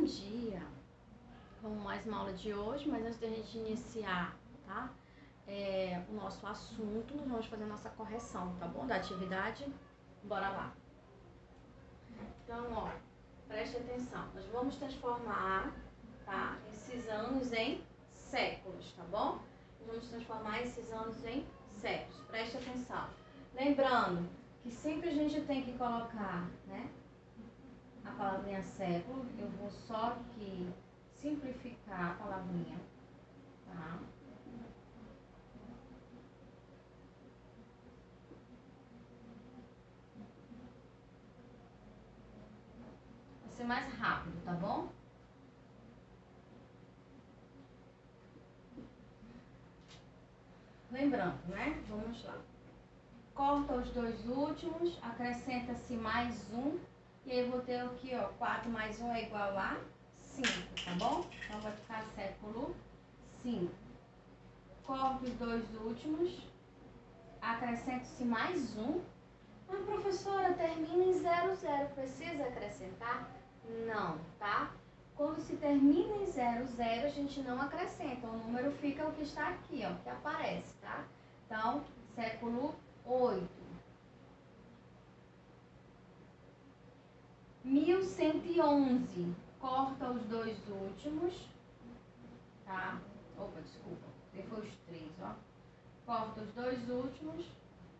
Bom dia! Vamos mais uma aula de hoje, mas antes da gente iniciar, tá? O nosso assunto, nós vamos fazer a nossa correção, tá bom? Da atividade. Bora lá. Então, ó, preste atenção. Nós vamos transformar, tá? Esses anos em séculos, tá bom? Nós vamos transformar esses anos em séculos. Preste atenção. Lembrando que sempre a gente tem que colocar, né? A palavrinha século, eu vou só aqui simplificar a palavrinha, tá? Vai ser mais rápido, tá bom? Lembrando, né? Vamos lá. Corta os dois últimos, acrescenta-se mais um. E aí eu vou ter aqui, ó, 4 mais 1 é igual a 5, tá bom? Então vai ficar século 5. Corta os dois últimos, acrescenta-se mais um. Mas professora, termina em 00, precisa acrescentar? Não, tá? Quando se termina em 00, a gente não acrescenta, o número fica o que está aqui, ó, que aparece, tá? Então, século 8. 1111, corta os dois últimos, tá? Opa, desculpa, depois os 3, ó. Corta os dois últimos,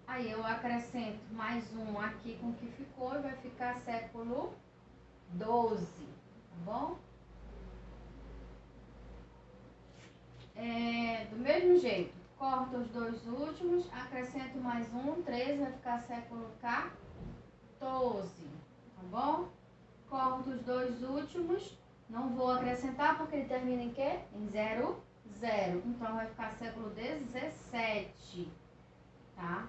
aí eu acrescento mais um aqui com o que ficou e vai ficar século 12, tá bom? Do mesmo jeito, corta os dois últimos, acrescento mais um, 13, vai ficar século 14, tá bom? Corto os dois últimos, não vou acrescentar porque ele termina em quê? Em 00, então vai ficar século 17, tá?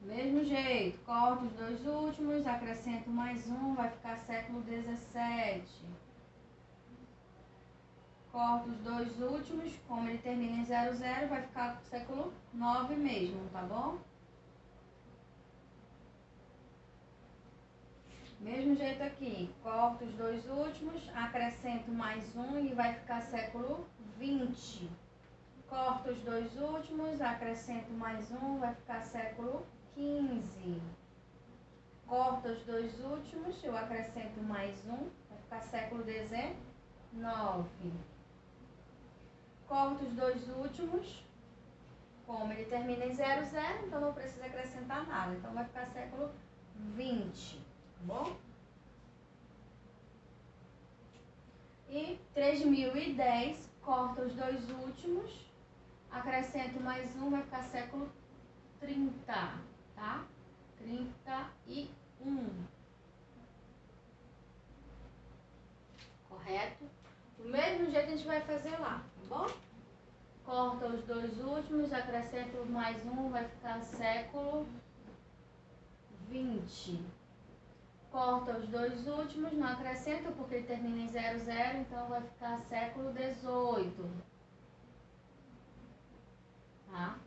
Mesmo jeito, corto os dois últimos, acrescento mais um, vai ficar século 17. Corto os dois últimos, como ele termina em 00, vai ficar século 9 mesmo, tá bom? Mesmo jeito aqui, corto os dois últimos, acrescento mais um e vai ficar século 20. Corto os dois últimos, acrescento mais um, vai ficar século 15. Corto os dois últimos, eu acrescento mais um, vai ficar século 19. Corto os dois últimos, como ele termina em 00, então não precisa acrescentar nada, então vai ficar século 20. Bom? E 3010, corta os dois últimos, acrescento mais um, vai ficar século 30, tá? 31. Correto? Do mesmo jeito a gente vai fazer lá, tá bom? Corta os dois últimos, acrescento mais um, vai ficar século 20. Corta os dois últimos, não acrescenta porque ele termina em 00, então vai ficar século 18. Tá?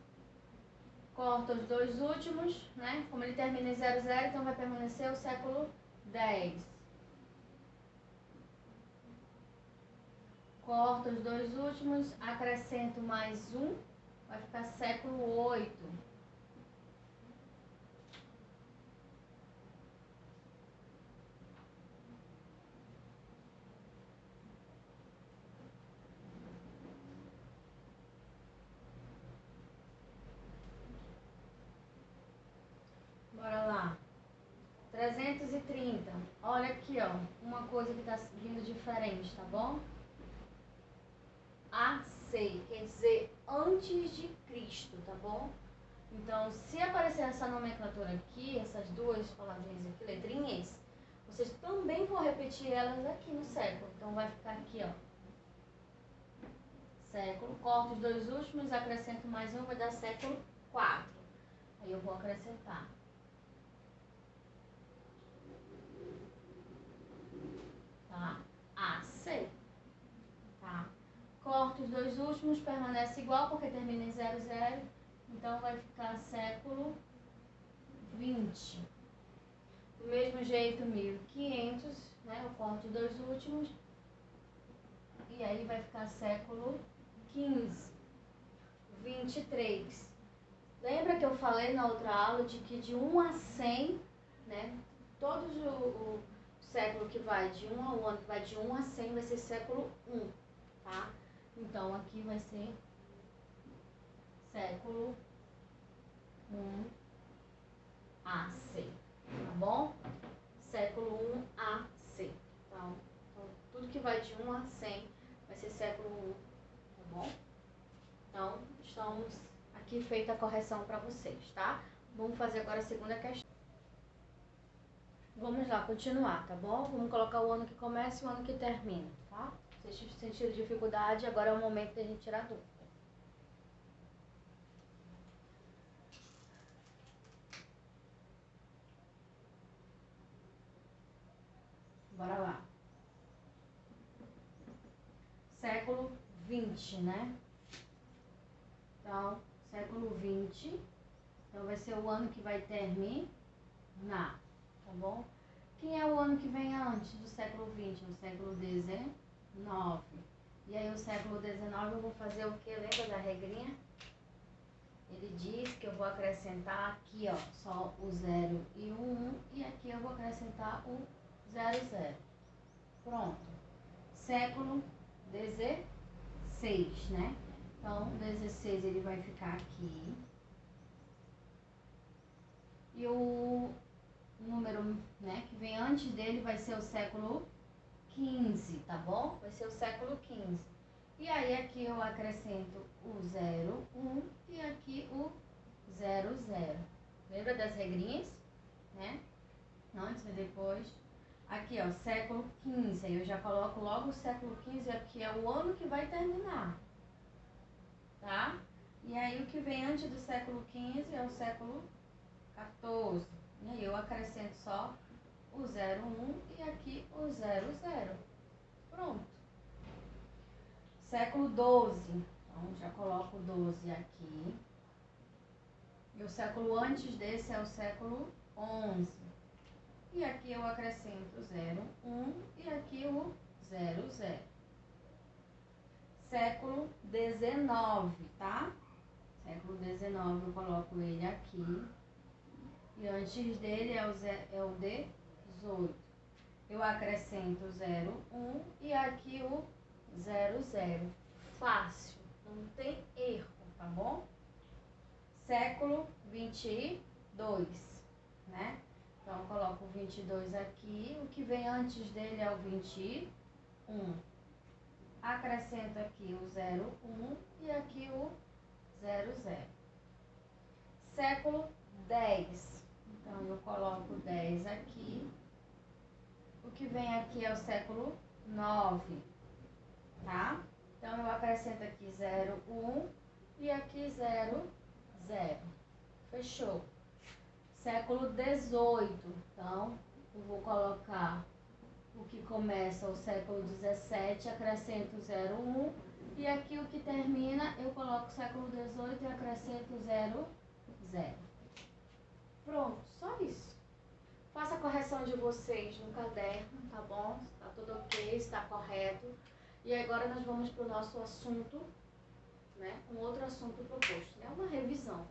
Corta os dois últimos, né? Como ele termina em 00, então vai permanecer o século 10. Corta os dois últimos, acrescento mais um, vai ficar século 8. Bora lá. 330. Olha aqui, ó, uma coisa que tá vindo diferente, tá bom? AC, quer dizer antes de Cristo, tá bom? Então, se aparecer essa nomenclatura aqui, essas duas palavrinhas aqui, letrinhas, vocês também vão repetir elas aqui no século. Então, vai ficar aqui, ó. Século, corto os dois últimos, acrescento mais um, vai dar século 4. Aí eu vou acrescentar. Tá? AC. Tá? Corto os dois últimos, permanece igual porque termina em 00. Então vai ficar século 20. Do mesmo jeito, 1500, né? Eu conto os dois últimos. E aí vai ficar século XV, 23. Lembra que eu falei na outra aula de que de 1 a 100, né? Todos o século que vai de 1 ao ano, que vai de 1 a 100, vai ser século I, tá? Então, aqui vai ser século I AC, tá bom? Século I AC. Então, tudo que vai de 1 a 100 vai ser século I, tá bom? Então, estamos aqui feita a correção para vocês, tá? Vamos fazer agora a segunda questão. Vamos lá, continuar, tá bom? Vamos colocar o ano que começa e o ano que termina, tá? Se vocês sentiram dificuldade, agora é o momento da gente tirar dúvida. Bora lá. Século 20, né? Então, século 20. Então, vai ser o ano que vai terminar, tá bom? Quem é o ano que vem antes do século 20? O século 19. E aí, o século 19 eu vou fazer o que? Lembra da regrinha? Ele diz que eu vou acrescentar aqui, ó, só o 0 e o 1. E aqui eu vou acrescentar o 00. Pronto. Século 16, né? Então, 16 ele vai ficar aqui. E o número, né, que vem antes dele vai ser o século 15, tá bom? Vai ser o século 15. E aí aqui eu acrescento o 0, 1 e aqui o 00. Lembra das regrinhas, né? Antes e depois. Aqui, ó, século 15. Aí eu já coloco logo o século 15, aqui é o ano que vai terminar, tá? E aí o que vem antes do século 15 é o século 14. E aí eu acrescento só o 01 e aqui o 00. Pronto. Século 12. Então já coloco o 12 aqui. E o século antes desse é o século 11. E aqui eu acrescento o 01 e aqui o 00. Século 19, tá? Século 19 eu coloco ele aqui. E antes dele é o 18. Eu acrescento o 01 e aqui o 00. Fácil, não tem erro, tá bom? Século 22, né? Então, eu coloco o 22 aqui. O que vem antes dele é o 21. Acrescento aqui o 01 e aqui o 00. Século 10. Então, eu coloco 10 aqui. O que vem aqui é o século 9, tá? Então, eu acrescento aqui 01 e aqui 00. Fechou. Século 18. Então, eu vou colocar o que começa o século 17, acrescento 01. E aqui o que termina, eu coloco o século 18 e acrescento 00. Pronto, só isso. Faça a correção de vocês no caderno, tá bom? Está tudo ok, está correto. E agora nós vamos para o nosso assunto, né? Um outro assunto proposto, né? Uma revisão.